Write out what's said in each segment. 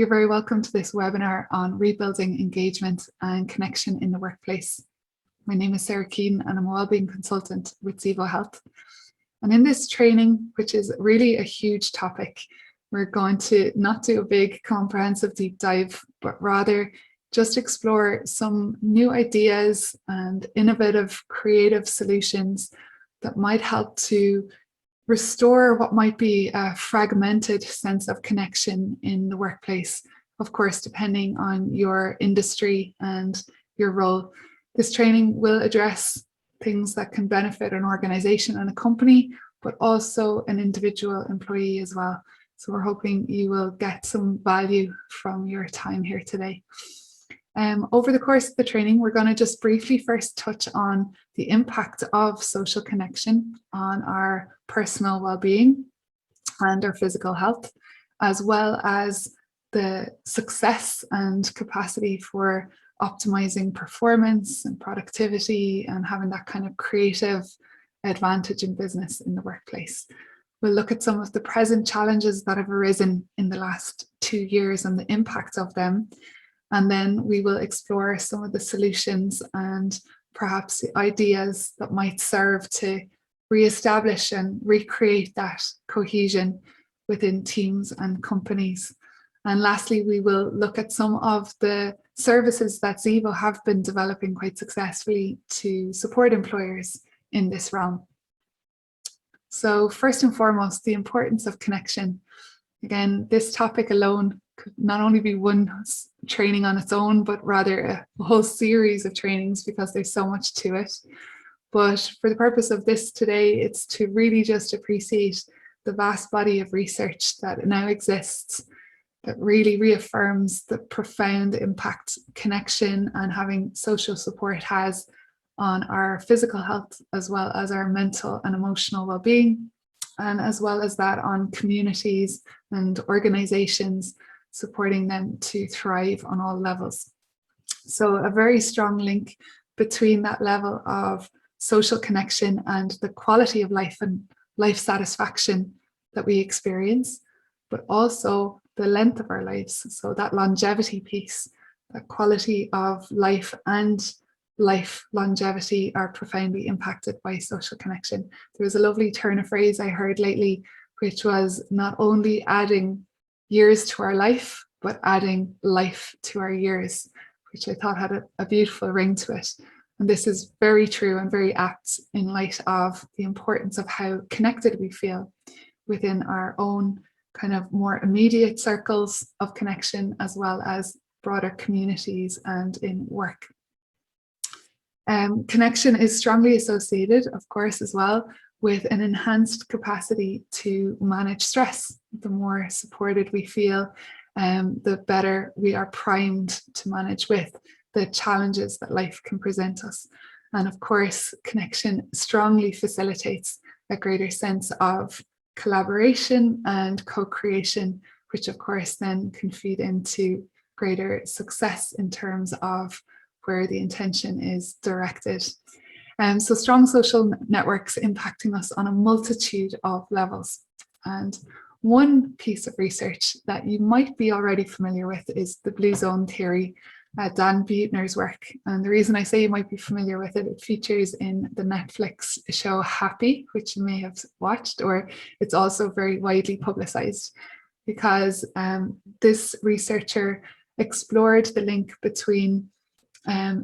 You're very welcome to this webinar on rebuilding engagement and connection in the workplace. My name is Sarah Keane and I'm a wellbeing consultant with Zevo Health. And in this training, which is really a huge topic, we're going to not do a big comprehensive deep dive, but rather just explore some new ideas and innovative, creative solutions that might help to restore what might be a fragmented sense of connection in the workplace, of course, depending on your industry and your role. This training will address things that can benefit an organization and a company, but also an individual employee as well. So we're hoping you will get some value from your time here today. Over the course of the training, we're going to just briefly first touch on the impact of social connection on our personal well-being and our physical health, as well as the success and capacity for optimizing performance and productivity and having that kind of creative advantage in business in the workplace. We'll look at some of the present challenges that have arisen in the last 2 years and the impact of them. And then we will explore some of the solutions and perhaps the ideas that might serve to reestablish and recreate that cohesion within teams and companies. And lastly, we will look at some of the services that Zevo have been developing quite successfully to support employers in this realm. So first and foremost, the importance of connection. Again, this topic alone could not only be one training on its own, but rather a whole series of trainings because there's so much to it. But for the purpose of this today, it's to really just appreciate the vast body of research that now exists that really reaffirms the profound impact connection and having social support has on our physical health, as well as our mental and emotional well-being, and as well as that on communities and organizations, supporting them to thrive on all levels. So a very strong link between that level of social connection and the quality of life and life satisfaction that we experience, but also the length of our lives. So that longevity piece, that quality of life and life longevity are profoundly impacted by social connection. There was a lovely turn of phrase I heard lately, which was not only adding years to our life, but adding life to our years, which I thought had a beautiful ring to it. And this is very true and very apt in light of the importance of how connected we feel within our own kind of more immediate circles of connection, as well as broader communities and in work. Connection is strongly associated, of course, as well, with an enhanced capacity to manage stress. The more supported we feel, the better we are primed to manage with the challenges that life can present us. And of course, connection strongly facilitates a greater sense of collaboration and co-creation, which of course then can feed into greater success in terms of where the intention is directed. So strong social networks impacting us on a multitude of levels. And one piece of research that you might be already familiar with is the blue zone theory, Dan Buettner's work. And the reason I say you might be familiar with it, it features in the Netflix show Happy, which you may have watched, or it's also very widely publicized because this researcher explored the link between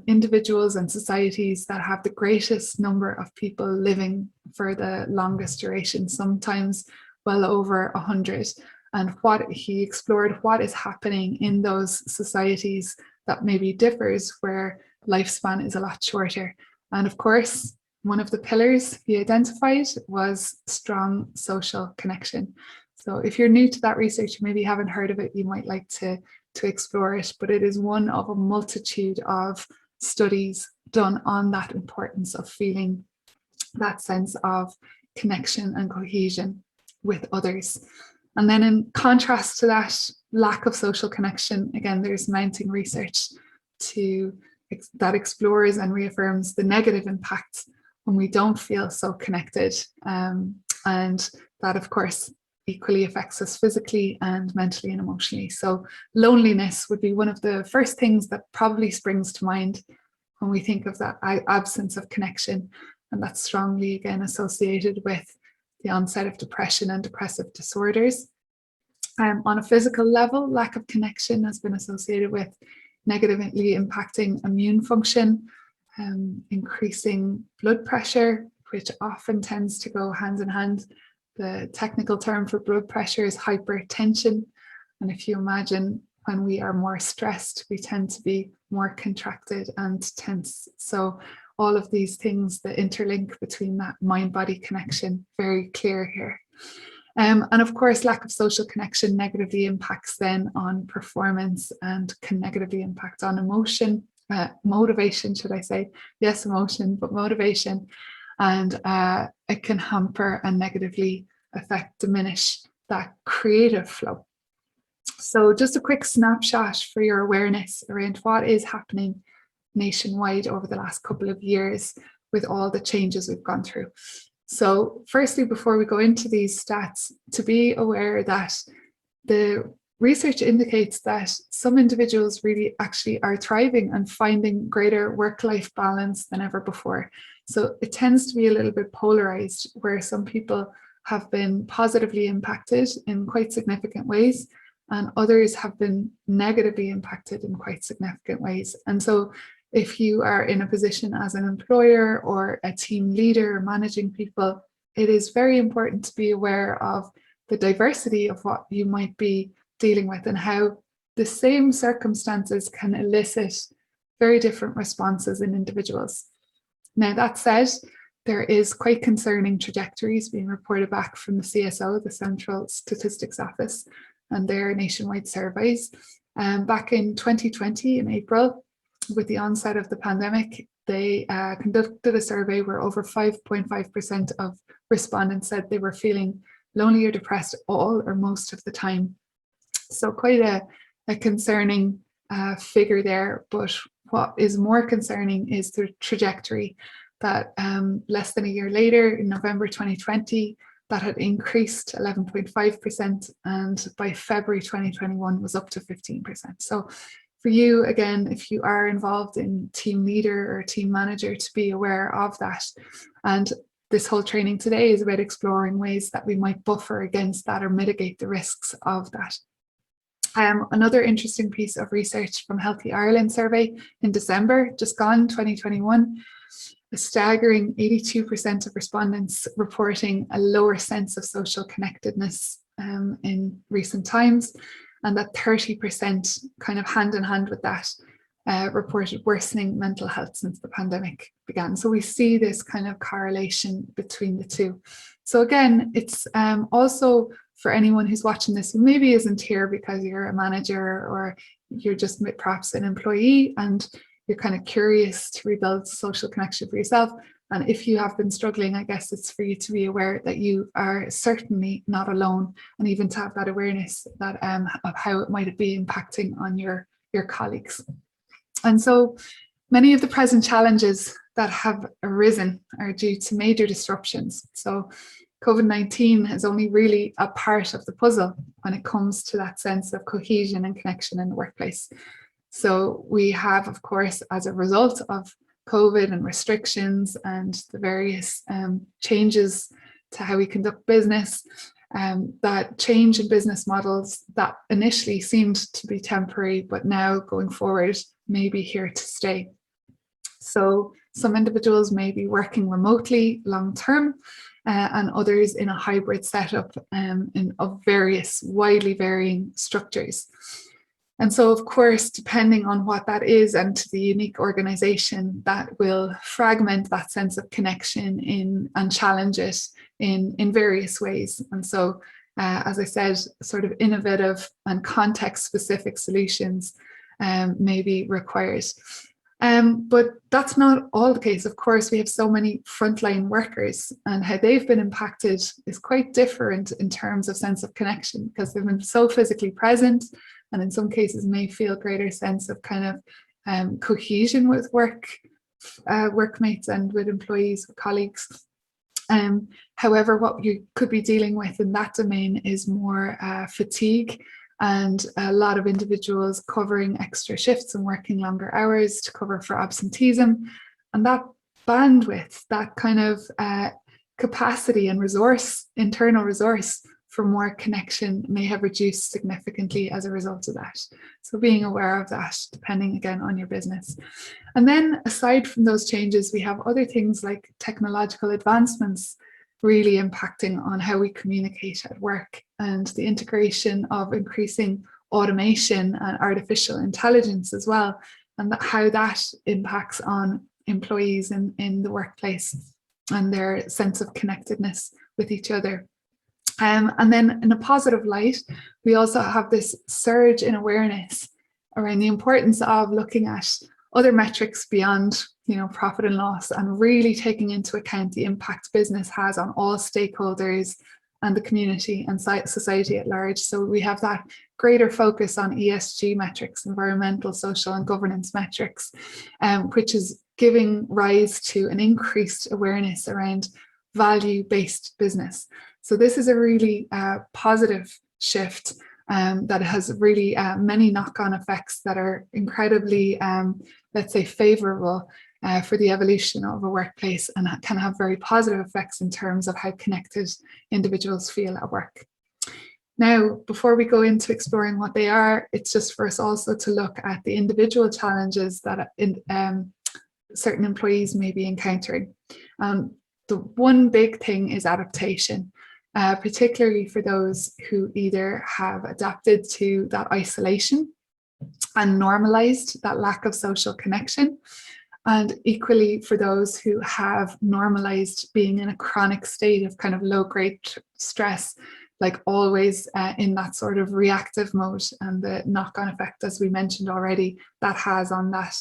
individuals and societies that have the greatest number of people living for the longest duration, sometimes well over 100, and what he explored what is happening in those societies that maybe differs where lifespan is a lot shorter. And of course, one of the pillars he identified was strong social connection. So if you're new to that research, you maybe haven't heard of it, you might like to explore it, but it is one of a multitude of studies done on that importance of feeling that sense of connection and cohesion with others. And then in contrast to that lack of social connection, again, there's mounting research that explores and reaffirms the negative impacts when we don't feel so connected. And that, of course, equally affects us physically and mentally and emotionally. So loneliness would be one of the first things that probably springs to mind when we think of that absence of connection. And that's strongly, again, associated with the onset of depression and depressive disorders. On a physical level, lack of connection has been associated with negatively impacting immune function, increasing blood pressure, which often tends to go hand in hand. The technical term for blood pressure is hypertension. And if you imagine when we are more stressed, we tend to be more contracted and tense. So all of these things, the interlink between that mind-body connection, very clear here. And of course, lack of social connection negatively impacts then on performance and can negatively impact on emotion, motivation, should I say? Yes, emotion, but motivation. And it can hamper and negatively diminish that creative flow. So just a quick snapshot for your awareness around what is happening nationwide over the last couple of years with all the changes we've gone through. So firstly, before we go into these stats, to be aware that the research indicates that some individuals really actually are thriving and finding greater work-life balance than ever before. So it tends to be a little bit polarized, where some people have been positively impacted in quite significant ways, and others have been negatively impacted in quite significant ways. And so if you are in a position as an employer or a team leader managing people, it is very important to be aware of the diversity of what you might be dealing with and how the same circumstances can elicit very different responses in individuals. Now, that said, there is quite concerning trajectories being reported back from the CSO, the Central Statistics Office, and their nationwide surveys. Back in 2020, in April, with the onset of the pandemic, they conducted a survey where over 5.5% of respondents said they were feeling lonely or depressed all or most of the time. So quite a concerning figure there. But what is more concerning is the trajectory that less than a year later, in November 2020, that had increased 11.5%, and by February 2021 was up to 15%. So for you, again, if you are involved in team leader or team manager, to be aware of that. And this whole training today is about exploring ways that we might buffer against that or mitigate the risks of that. Another interesting piece of research from Healthy Ireland survey in December, just gone, 2021, a staggering 82% of respondents reporting a lower sense of social connectedness in recent times, and that 30% kind of hand in hand with that reported worsening mental health since the pandemic began. So we see this kind of correlation between the two. So again, it's also for anyone who's watching this who maybe isn't here because you're a manager or you're just perhaps an employee and you're kind of curious to rebuild social connection for yourself. And if you have been struggling, I guess it's for you to be aware that you are certainly not alone, and even to have that awareness that of how it might be impacting on your colleagues. And so many of the present challenges that have arisen are due to major disruptions. So COVID-19 is only really a part of the puzzle when it comes to that sense of cohesion and connection in the workplace. So we have, of course, as a result of COVID and restrictions and the various changes to how we conduct business, that change in business models that initially seemed to be temporary, but now going forward may be here to stay. So some individuals may be working remotely long term, and others in a hybrid setup of various widely varying structures. And so, of course, depending on what that is and to the unique organization, that will fragment that sense of connection and challenge it in various ways. And so, as I said, sort of innovative and context-specific solutions may be required. But that's not all the case. Of course, we have so many frontline workers, and how they've been impacted is quite different in terms of sense of connection, because they've been so physically present, and in some cases may feel greater sense of kind of cohesion with workmates and with employees, with colleagues. However, what you could be dealing with in that domain is more fatigue, and a lot of individuals covering extra shifts and working longer hours to cover for absenteeism. And that bandwidth, that kind of capacity and resource, internal resource for more connection may have reduced significantly as a result of that. So being aware of that, depending again on your business. And then aside from those changes, we have other things like technological advancements really impacting on how we communicate at work, and the integration of increasing automation and artificial intelligence as well, and how that impacts on employees in the workplace and their sense of connectedness with each other. And then in a positive light, we also have this surge in awareness around the importance of looking at other metrics beyond, profit and loss, and really taking into account the impact business has on all stakeholders and the community and society at large. So we have that greater focus on ESG metrics, environmental, social, and governance metrics, which is giving rise to an increased awareness around value-based business. So this is a really positive shift that has really many knock-on effects that are incredibly, let's say, favorable for the evolution of a workplace, and can have very positive effects in terms of how connected individuals feel at work. Now, before we go into exploring what they are, it's just for us also to look at the individual challenges that certain employees may be encountering. The one big thing is adaptation. Particularly for those who either have adapted to that isolation and normalized that lack of social connection, and equally for those who have normalized being in a chronic state of kind of low-grade stress, like always in that sort of reactive mode, and the knock-on effect, as we mentioned already, that has on that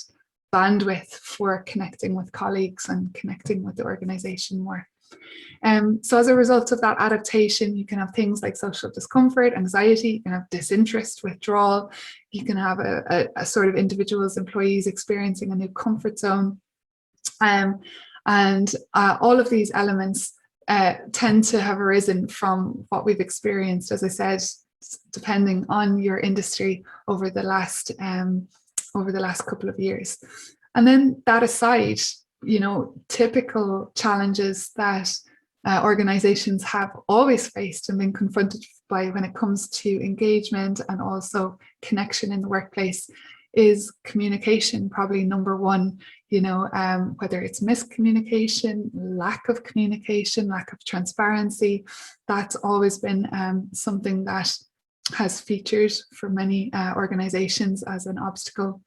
bandwidth for connecting with colleagues and connecting with the organization more. So as a result of that adaptation, you can have things like social discomfort, anxiety, you can have disinterest, withdrawal, you can have a sort of individuals, employees experiencing a new comfort zone. And all of these elements tend to have arisen from what we've experienced, as I said, depending on your industry over the last couple of years. And then that aside, typical challenges that organizations have always faced and been confronted by when it comes to engagement and also connection in the workplace is communication, probably number one, whether it's miscommunication, lack of communication, lack of transparency. That's always been something that has featured for many organizations as an obstacle,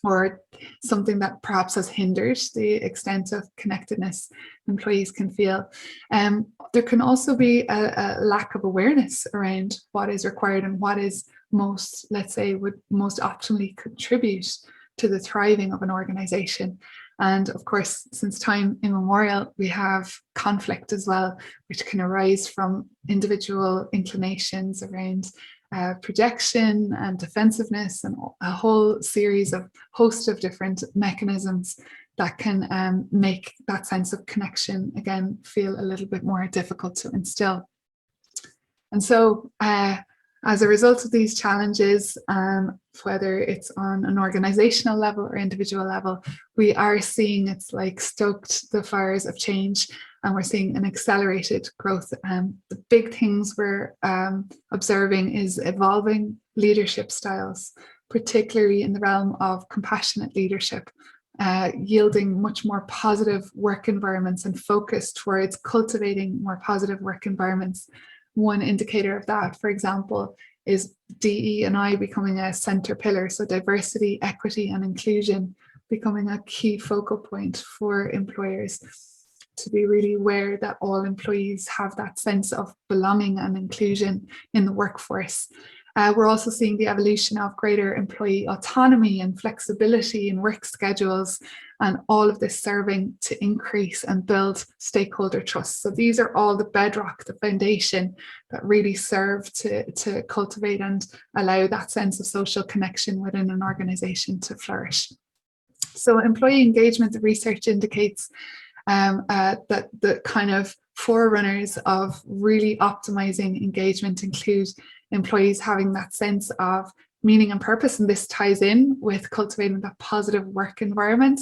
or something that perhaps has hindered the extent of connectedness employees can feel. There can also be a lack of awareness around what is required and what is most, let's say, would most optimally contribute to the thriving of an organization. And of course, since time immemorial, we have conflict as well, which can arise from individual inclinations around projection and defensiveness, and a whole series of host of different mechanisms that can make that sense of connection again feel a little bit more difficult to instill. And so as a result of these challenges, whether it's on an organizational level or individual level, we are seeing it's like stoked the fires of change, and we're seeing an accelerated growth. The big things we're observing is evolving leadership styles, particularly in the realm of compassionate leadership, yielding much more positive work environments and focus towards cultivating more positive work environments. One indicator of that, for example, is DE&I becoming a center pillar, so diversity, equity, and inclusion becoming a key focal point for employers, to be really aware that all employees have that sense of belonging and inclusion in the workforce. We're also seeing the evolution of greater employee autonomy and flexibility in work schedules, and all of this serving to increase and build stakeholder trust. So these are all the bedrock, the foundation that really serve to cultivate and allow that sense of social connection within an organization to flourish. So employee engagement, the research indicates that the kind of forerunners of really optimizing engagement include employees having that sense of meaning and purpose, and this ties in with cultivating that positive work environment.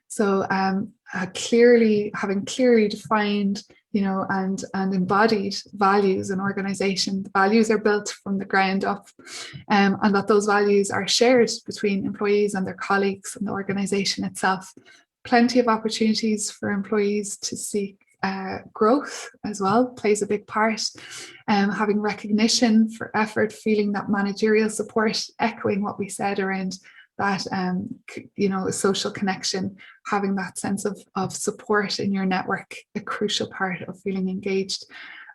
So having clearly defined, and embodied values in organization. The values are built from the ground up, and that those values are shared between employees and their colleagues and the organization itself. Plenty of opportunities for employees to seek growth as well plays a big part. Having recognition for effort, feeling that managerial support, echoing what we said around that social connection, having that sense of support in your network, a crucial part of feeling engaged.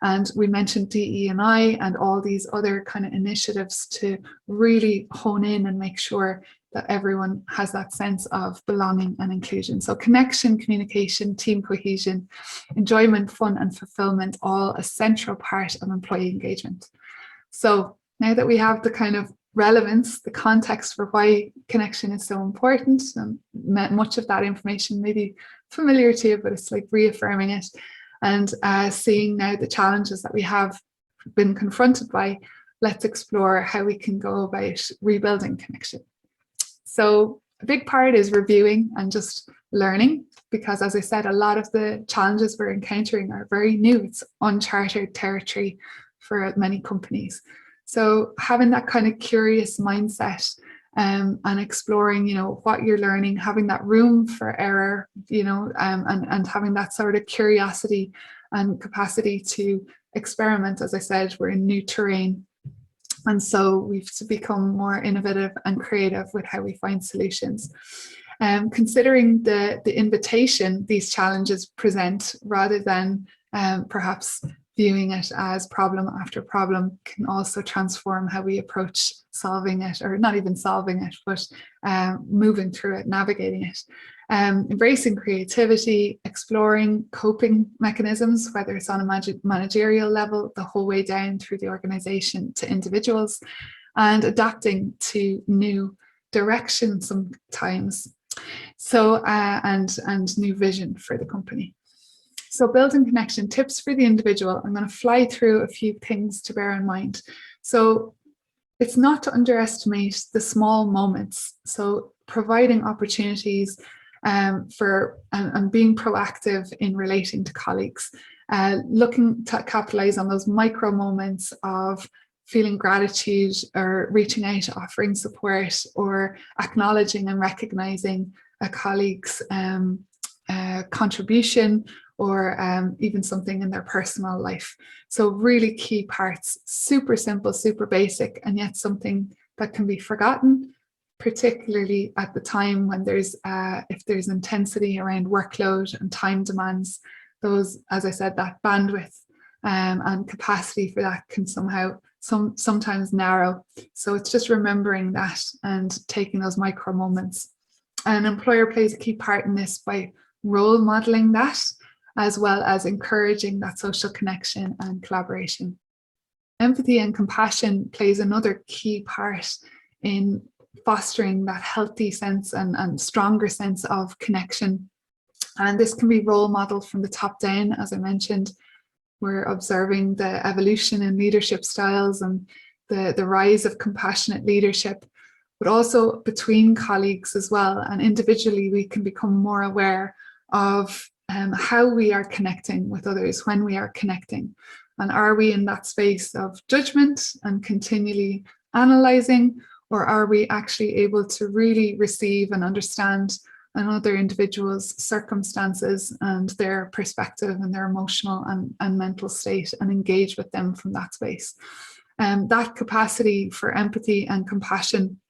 And we mentioned DE&I and all these other kind of initiatives to really hone in and make sure that everyone has that sense of belonging and inclusion. So connection, communication, team cohesion, enjoyment, fun, and fulfillment, all a central part of employee engagement. So now that we have the kind of relevance, the context for why connection is so important, and much of that information may be familiar to you, but it's like reaffirming it and seeing now the challenges that we have been confronted by, let's explore how we can go about rebuilding connection. So a big part is reviewing and just learning, because as I said, a lot of the challenges we're encountering are very new. It's uncharted territory for many companies. So having that kind of curious mindset and exploring, what you're learning, having that room for error, and having that sort of curiosity and capacity to experiment. As I said, we're in new terrain. And so we've to become more innovative and creative with how we find solutions. Considering the invitation these challenges present, rather than perhaps viewing it as problem after problem, can also transform how we approach solving it, or not even solving it, but moving through it, navigating it. Embracing creativity, exploring coping mechanisms, whether it's on a managerial level, the whole way down through the organization to individuals, and adapting to new direction sometimes. So, and new vision for the company. So building connection, tips for the individual. I'm going to fly through a few things to bear in mind. So it's not to underestimate the small moments. So providing opportunities for and being proactive in relating to colleagues, looking to capitalize on those micro moments of feeling gratitude, or reaching out, offering support, or acknowledging and recognizing a colleague's contribution, or even something in their personal life. So really key parts, super simple, super basic, and yet something that can be forgotten, particularly at the time when there's if there's intensity around workload and time demands. Those, as I said, that bandwidth and capacity for that can sometimes narrow. So it's just remembering that and taking those micro moments. An employer plays a key part in this by role modeling that, as well as encouraging that social connection and collaboration. Empathy and compassion plays another key part in fostering that healthy sense and stronger sense of connection. And this can be role modeled from the top down. As I mentioned, we're observing the evolution in leadership styles and the rise of compassionate leadership, but also between colleagues as well. And individually, we can become more aware of how we are connecting with others, when we are connecting. And are we in that space of judgment and continually analyzing, or are we actually able to really receive and understand another individual's circumstances and their perspective and their emotional and mental state, and engage with them from that space? That capacity for empathy and compassion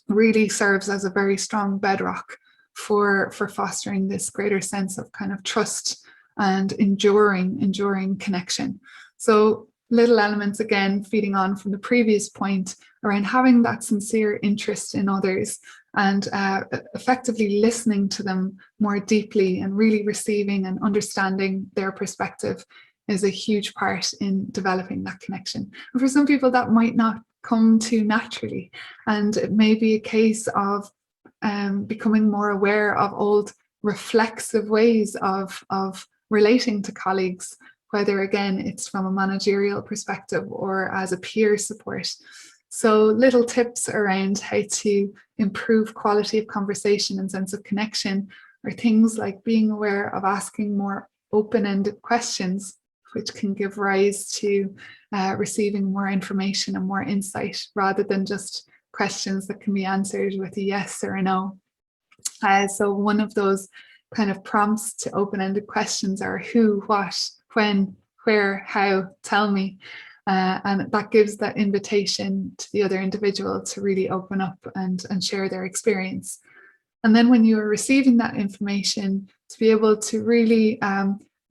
really serves as a very strong bedrock for fostering this greater sense of kind of trust and enduring connection. So little elements, again, feeding on from the previous point around having that sincere interest in others and effectively listening to them more deeply and really receiving and understanding their perspective is a huge part in developing that connection. And for some people that might not come to naturally, and it may be a case of becoming more aware of old reflexive ways of relating to colleagues, whether again it's from a managerial perspective or as a peer support. So little tips around how to improve quality of conversation and sense of connection are things like being aware of asking more open-ended questions, which can give rise to receiving more information and more insight rather than just questions that can be answered with a yes or a no. So one of those kind of prompts to open-ended questions are who, what, when, where, how, tell me. And that gives that invitation to the other individual to really open up and share their experience. And then when you are receiving that information, to be able to really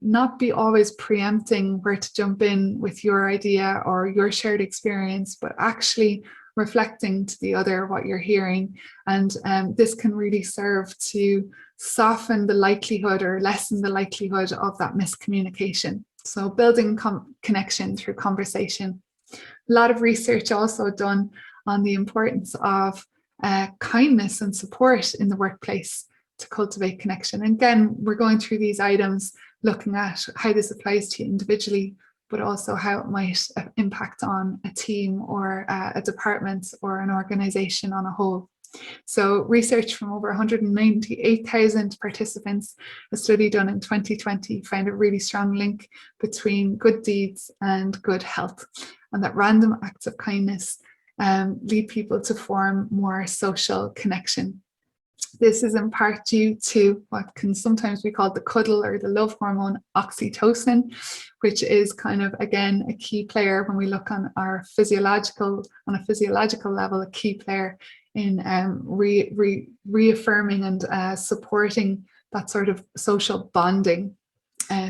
not be always preempting where to jump in with your idea or your shared experience, but actually reflecting to the other what you're hearing. And this can really serve to soften the likelihood or lessen the likelihood of that miscommunication. So building connection through conversation. A lot of research also done on the importance of kindness and support in the workplace to cultivate connection. And again, we're going through these items, looking at how this applies to you individually, but also how it might impact on a team or a department or an organization on a whole. So research from over 198,000 participants, a study done in 2020, found a really strong link between good deeds and good health, and that random acts of kindness lead people to form more social connection. This is in part due to what can sometimes be called the cuddle or the love hormone oxytocin, which is kind of, again, a key player when we look on a physiological level, a key player in reaffirming and supporting that sort of social bonding.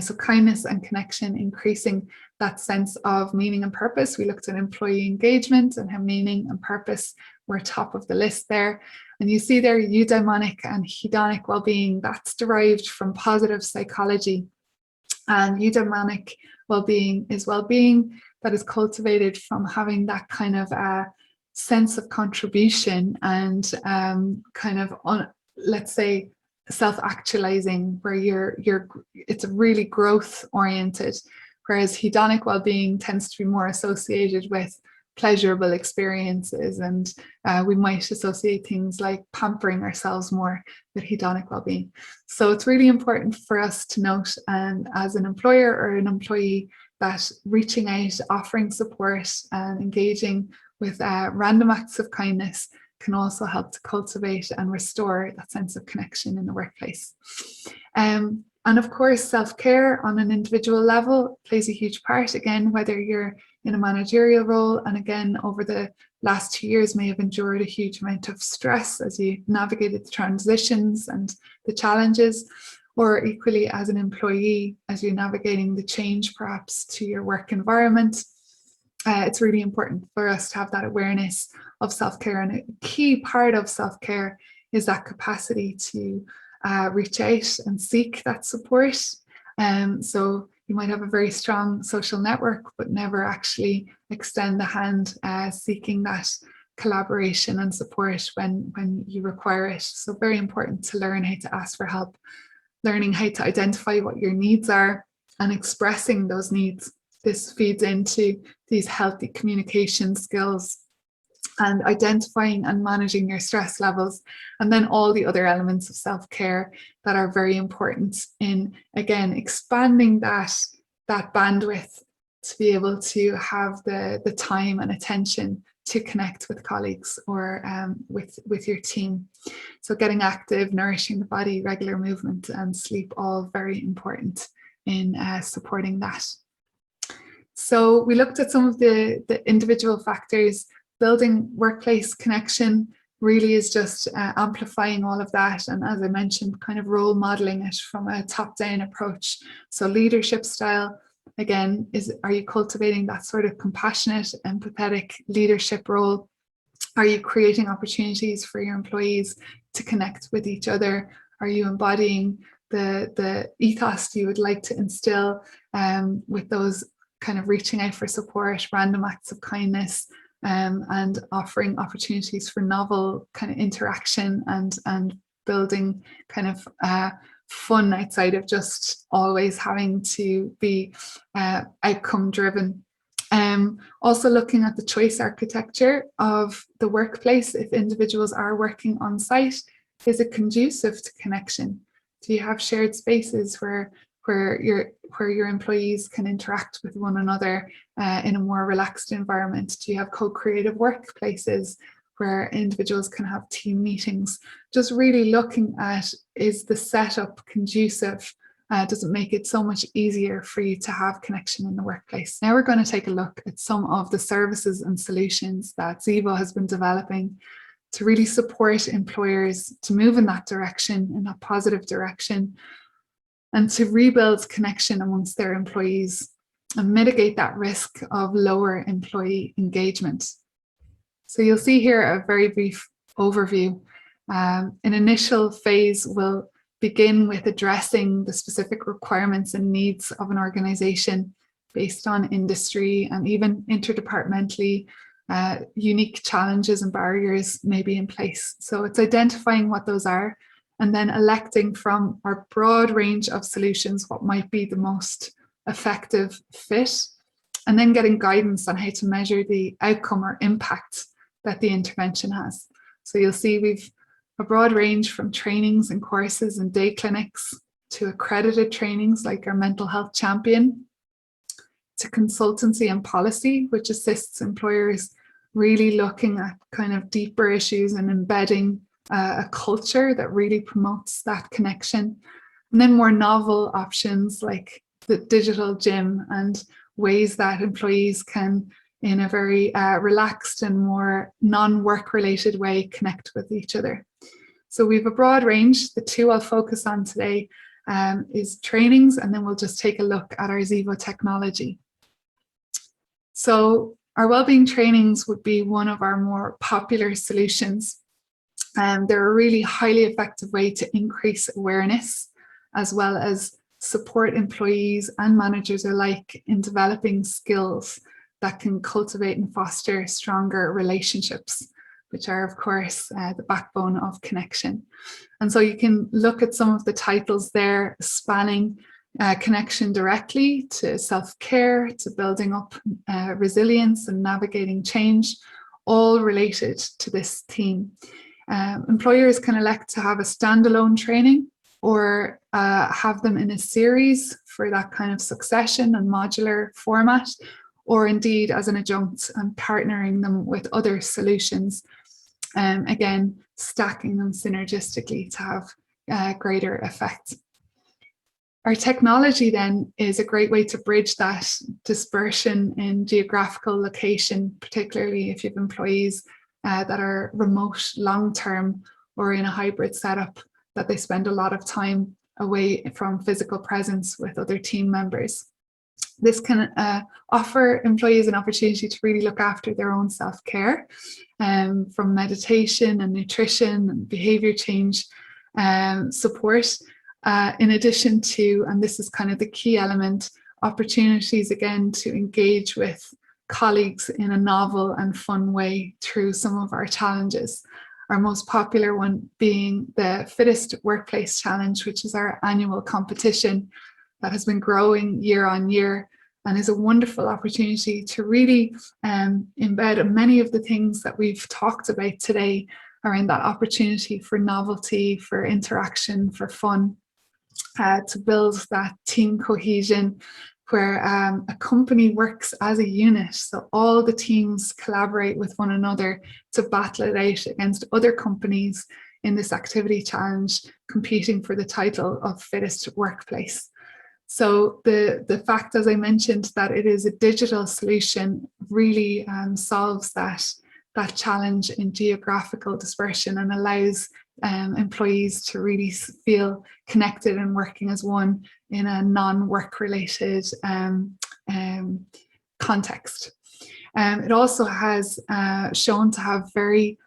So kindness and connection, increasing that sense of meaning and purpose. We looked at employee engagement and how meaning and purpose were top of the list there. And you see there eudaimonic and hedonic well-being, that's derived from positive psychology. And eudaimonic well-being is well-being that is cultivated from having that kind of sense of contribution and kind of, let's say, self-actualizing, where it's really growth oriented, whereas hedonic well-being tends to be more associated with pleasurable experiences, and we might associate things like pampering ourselves more with hedonic well-being. So it's really important for us to note, and as an employer or an employee, that reaching out, offering support and engaging with random acts of kindness can also help to cultivate and restore that sense of connection in the workplace. And of course, self-care on an individual level plays a huge part, again, whether you're in a managerial role, and again, over the last 2 years may have endured a huge amount of stress as you navigated the transitions and the challenges, or equally as an employee, as you're navigating the change perhaps to your work environment. It's really important for us to have that awareness of self-care, and a key part of self-care is that capacity to reach out and seek that support. So you might have a very strong social network, but never actually extend the hand seeking that collaboration and support when you require it. So very important to learn how to ask for help, learning how to identify what your needs are and expressing those needs. This feeds into these healthy communication skills and identifying and managing your stress levels, and then all the other elements of self-care that are very important in, again, expanding that bandwidth to be able to have the time and attention to connect with colleagues or with your team. So getting active, nourishing the body, regular movement and sleep, all very important in supporting that. So we looked at some of the individual factors. Building workplace connection really is just amplifying all of that. And as I mentioned, kind of role modeling it from a top-down approach. So leadership style, again, are you cultivating that sort of compassionate, empathetic leadership role? Are you creating opportunities for your employees to connect with each other? Are you embodying the ethos you would like to instill with those kind of reaching out for support, random acts of kindness, and offering opportunities for novel kind of interaction and building kind of fun outside of just always having to be outcome driven. Also looking at the choice architecture of the workplace, if individuals are working on site, is it conducive to connection? Do you have shared spaces where your employees can interact with one another in a more relaxed environment? Do you have co-creative workplaces where individuals can have team meetings? Just really looking at, is the setup conducive? Does it make it so much easier for you to have connection in the workplace? Now we're going to take a look at some of the services and solutions that Zevo has been developing to really support employers to move in that direction, in that positive direction, and to rebuild connection amongst their employees and mitigate that risk of lower employee engagement. So you'll see here a very brief overview. An initial phase will begin with addressing the specific requirements and needs of an organization based on industry and even interdepartmentally. Unique challenges and barriers may be in place. So it's identifying what those are and then electing from our broad range of solutions what might be the most effective fit, and then getting guidance on how to measure the outcome or impact that the intervention has. So you'll see we've a broad range from trainings and courses and day clinics to accredited trainings like our mental health champion, to consultancy and policy, which assists employers really looking at kind of deeper issues and embedding a culture that really promotes that connection. And then more novel options like the digital gym and ways that employees can, in a very relaxed and more non-work related way, connect with each other. So we have a broad range. The two I'll focus on today is trainings, and then we'll just take a look at our Zevo technology. So our wellbeing trainings would be one of our more popular solutions. They're a really highly effective way to increase awareness, as well as support employees and managers alike in developing skills that can cultivate and foster stronger relationships, which are, of course, the backbone of connection. And so you can look at some of the titles there, spanning connection directly to self-care, to building up resilience and navigating change, all related to this theme. Employers can elect to have a standalone training or have them in a series for that kind of succession and modular format, or indeed as an adjunct and partnering them with other solutions. Again, stacking them synergistically to have greater effect. Our technology then is a great way to bridge that dispersion in geographical location, particularly if you have employees that are remote long-term or in a hybrid setup, that they spend a lot of time away from physical presence with other team members. This can offer employees an opportunity to really look after their own self-care, from meditation and nutrition and behavior change support, in addition to, and this is kind of the key element, opportunities again to engage with colleagues in a novel and fun way through some of our challenges. Our most popular one being the Fittest Workplace Challenge, which is our annual competition that has been growing year on year and is a wonderful opportunity to really embed many of the things that we've talked about today around that opportunity for novelty, for interaction, for fun, to build that team cohesion where a company works as a unit. So all the teams collaborate with one another to battle it out against other companies in this activity challenge, competing for the title of Fittest Workplace. So the fact, as I mentioned, that it is a digital solution really solves that challenge in geographical dispersion and allows employees to really feel connected and working as one in a non-work related context. It also has shown to have very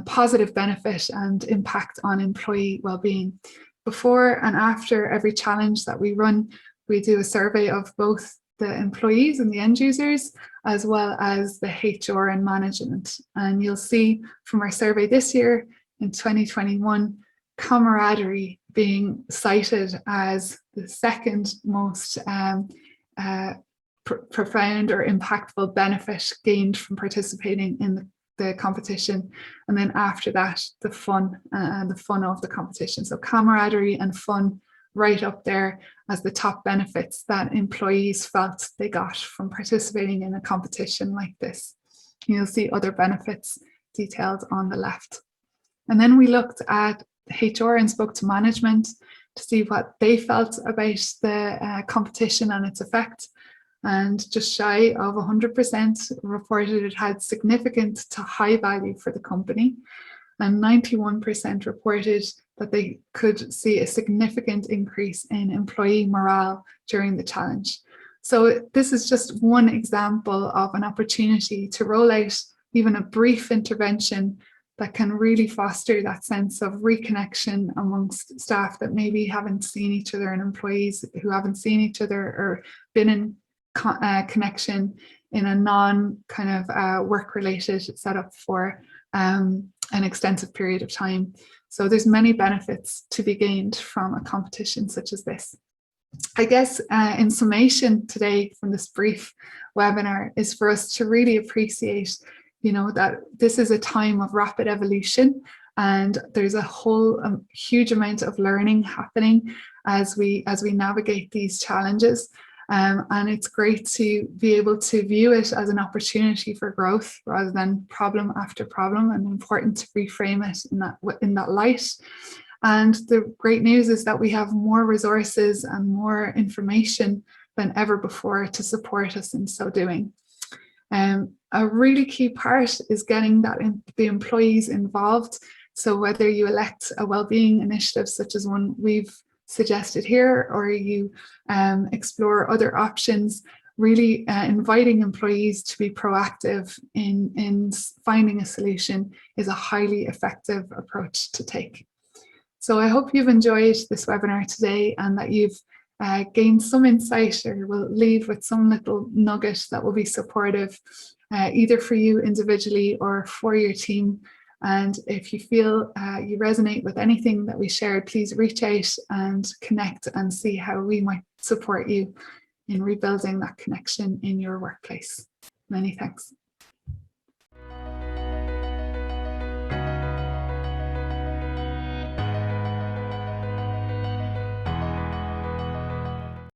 positive benefit and impact on employee well-being. Before and after every challenge that we run, we do a survey of both the employees and the end users, as well as the HR and management. And you'll see from our survey this year, in 2021, camaraderie being cited as the second most profound or impactful benefit gained from participating in the competition. And then after that, the fun of the competition. So camaraderie and fun right up there as the top benefits that employees felt they got from participating in a competition like this. You'll see other benefits detailed on the left. And then we looked at HR and spoke to management to see what they felt about the competition and its effect. And just shy of 100% reported it had significant to high value for the company. And 91% reported that they could see a significant increase in employee morale during the challenge. So this is just one example of an opportunity to roll out even a brief intervention that can really foster that sense of reconnection amongst staff that maybe haven't seen each other, and employees who haven't seen each other or been in connection in a non kind of work related setup for an extensive period of time. So there's many benefits to be gained from a competition such as this. I guess in summation today from this brief webinar is for us to really appreciate, you know, that this is a time of rapid evolution, and there's a whole huge amount of learning happening as we navigate these challenges. And it's great to be able to view it as an opportunity for growth rather than problem after problem, and important to reframe it in that light. And the great news is that we have more resources and more information than ever before to support us in so doing. A really key part is getting the employees involved. So whether you elect a wellbeing initiative such as one we've suggested here, or you explore other options, really inviting employees to be proactive in finding a solution is a highly effective approach to take. So I hope you've enjoyed this webinar today, and that you've gained some insight, or will leave with some little nugget that will be supportive, either for you individually or for your team. And if you feel you resonate with anything that we shared, please reach out and connect and see how we might support you in rebuilding that connection in your workplace. Many thanks.